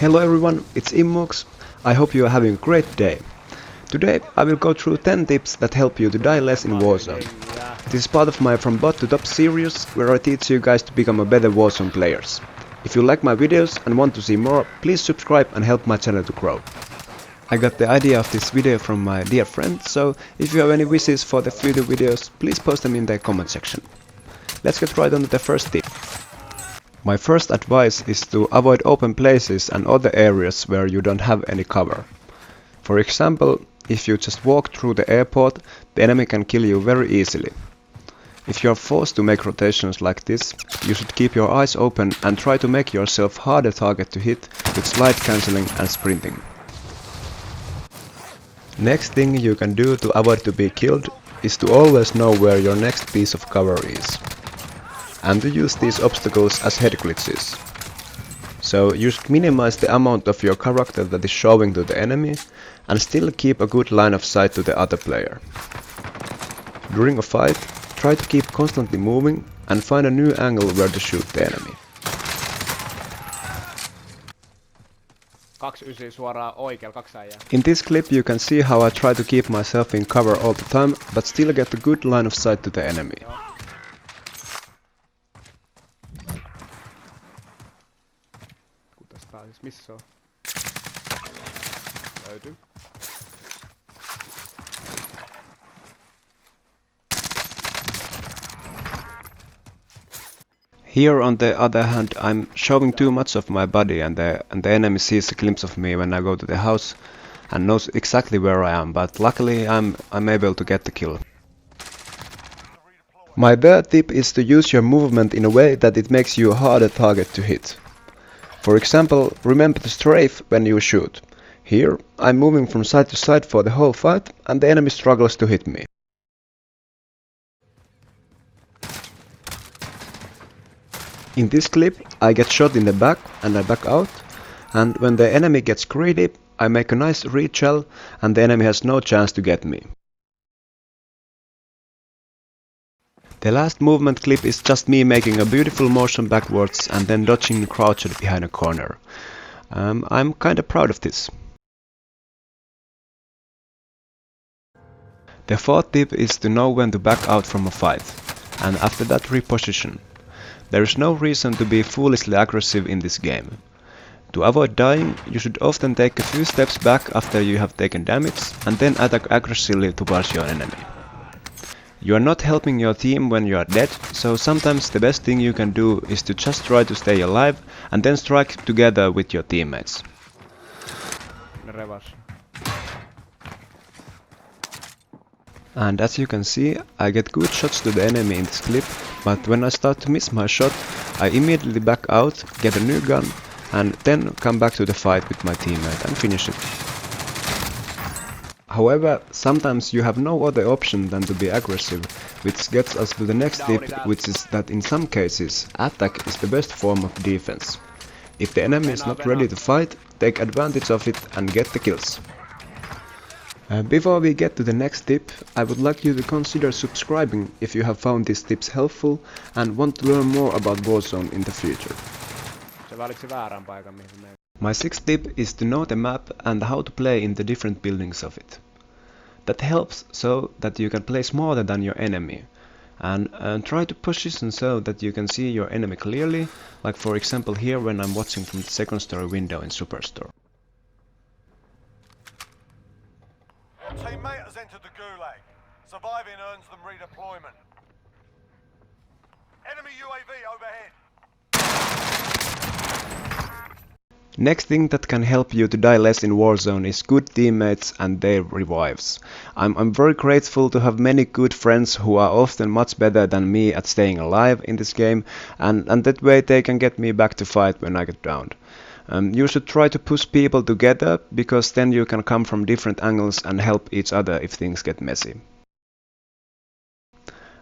Hello everyone, it's Immuux. I hope you are having a great day. Today I will go through 10 tips that help you to die less in Warzone. This is part of my From Bot to Top series, where I teach you guys to become a better Warzone players. If you like my videos and want to see more, please subscribe and help my channel to grow. I got the idea of this video from my dear friend, so if you have any wishes for the future videos, please post them in the comment section. Let's get right on to the first tip. My first advice is to avoid open places and other areas where you don't have any cover. For example, if you just walk through the airport, the enemy can kill you very easily. If you are forced to make rotations like this, you should keep your eyes open and try to make yourself harder target to hit with slide cancelling and sprinting. Next thing you can do to avoid to be killed is to always know where your next piece of cover is, and to use these obstacles as head glitches. So you should minimize the amount of your character that is showing to the enemy and still keep a good line of sight to the other player. During a fight, try to keep constantly moving and find a new angle where to shoot the enemy. 29 suoraan oikealla, 2 äijää. In this clip you can see how I try to keep myself in cover all the time, but still get a good line of sight to the enemy. Kutas tää siis missä on? Löytyy. Here on the other hand, I'm showing too much of my body and the enemy sees a glimpse of me when I go to the house and knows exactly where I am, but luckily I'm able to get the kill. My third tip is to use your movement in a way that it makes you a harder target to hit. For example, remember to strafe when you shoot. Here, I'm moving from side to side for the whole fight and the enemy struggles to hit me. In this clip, I get shot in the back and I back out, and when the enemy gets greedy, I make a nice reshell and the enemy has no chance to get me. The last movement clip is just me making a beautiful motion backwards and then dodging crouched behind a corner. I'm kinda proud of this. The fourth tip is to know when to back out from a fight, and after that reposition. There is no reason to be foolishly aggressive in this game. To avoid dying, you should often take a few steps back after you have taken damage and then attack aggressively towards your enemy. You are not helping your team when you are dead, so sometimes the best thing you can do is to just try to stay alive and then strike together with your teammates. And as you can see, I get good shots to the enemy in this clip, but when I start to miss my shot, I immediately back out, get a new gun, and then come back to the fight with my teammate and finish it. However, sometimes you have no other option than to be aggressive, which gets us to the next tip, which is that in some cases, attack is the best form of defense. If the enemy is not ready to fight, take advantage of it and get the kills. Before we get to the next tip, I would like you to consider subscribing if you have found these tips helpful and want to learn more about Warzone in the future. My sixth tip is to know the map and how to play in the different buildings of it. That helps so that you can play smarter than your enemy, and try to position so that you can see your enemy clearly, like for example here when I'm watching from the second story window in Superstore. Teammate has entered the gulag. Surviving earns them redeployment. Enemy UAV overhead. Next thing that can help you to die less in Warzone is good teammates and their revives. I'm very grateful to have many good friends who are often much better than me at staying alive in this game, and that way they can get me back to fight when I get downed. You should try to push people together, because then you can come from different angles and help each other if things get messy.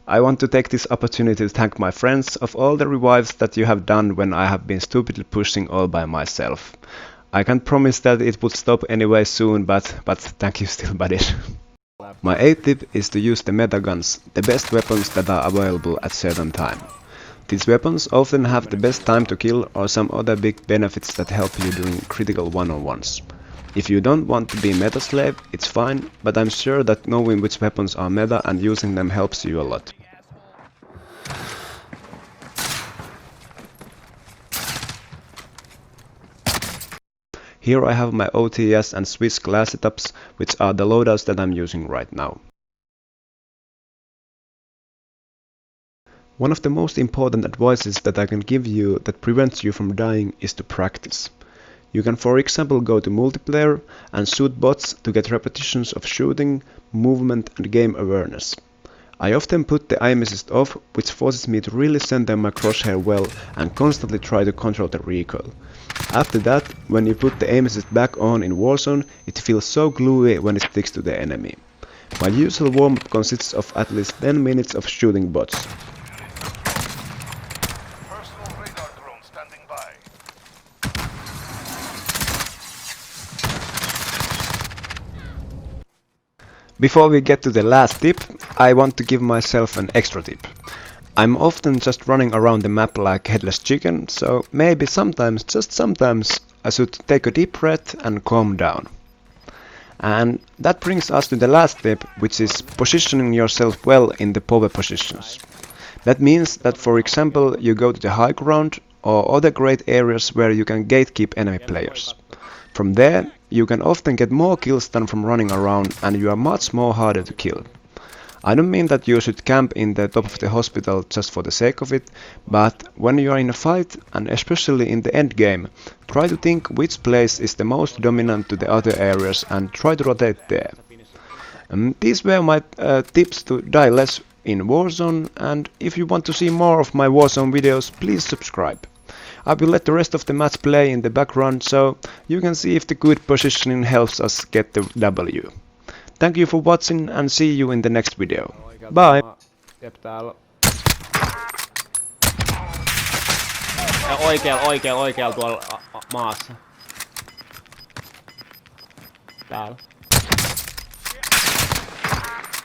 I want to take this opportunity to thank my friends of all the revives that you have done when I have been stupidly pushing all by myself. I can't promise that it would stop anyway soon, but thank you still, buddies. My 8th tip is to use the meta guns, the best weapons that are available at certain time. These weapons often have the best time to kill or some other big benefits that help you during critical one-on-ones. If you don't want to be meta slave, it's fine, but I'm sure that knowing which weapons are meta and using them helps you a lot. Here I have my OTS and Swiss class setups, which are the loadouts that I'm using right now. One of the most important advices that I can give you that prevents you from dying is to practice. You can for example go to multiplayer and shoot bots to get repetitions of shooting, movement and game awareness. I often put the aim assist off, which forces me to really center my crosshair well and constantly try to control the recoil. After that, when you put the aim assist back on in Warzone, it feels so gluey when it sticks to the enemy. My usual warm-up consists of at least 10 minutes of shooting bots. Personal radar drone standing by. Before we get to the last tip, I want to give myself an extra tip. I'm often just running around the map like headless chicken, so maybe sometimes, just sometimes, I should take a deep breath and calm down. And that brings us to the last tip, which is positioning yourself well in the power positions. That means that for example you go to the high ground or other great areas where you can gatekeep enemy players. From there, you can often get more kills than from running around and you are much more harder to kill. I don't mean that you should camp in the top of the hospital just for the sake of it, but when you are in a fight, and especially in the end game, try to think which place is the most dominant to the other areas and try to rotate there. These were my tips to die less in Warzone, and if you want to see more of my Warzone videos, please subscribe. I will let the rest of the match play in the background so you can see if the good positioning helps us get the W. Thank you for watching and see you in the next video. Bye! Jep täällä. Ja oikealla tuolla maassa. Täällä.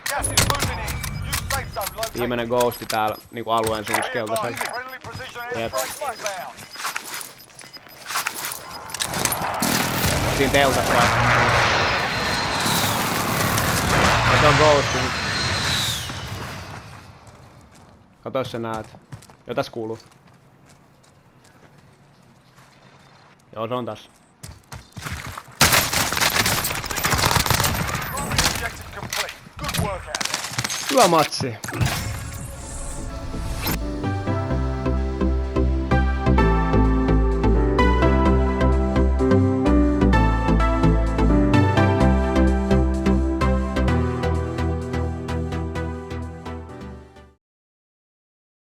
Gas is moving in. New safe zone located. Viimeinen ghosti täällä niinku alueen suuskelta. Friendly precision Yep. airstrike inbound. Siinä teltassa. Ja se on ghosti. Kato jos sä näet. Joo tässä kuuluu. Joo se on tässä. Objective complete. Good work out there. Hyvä matsi.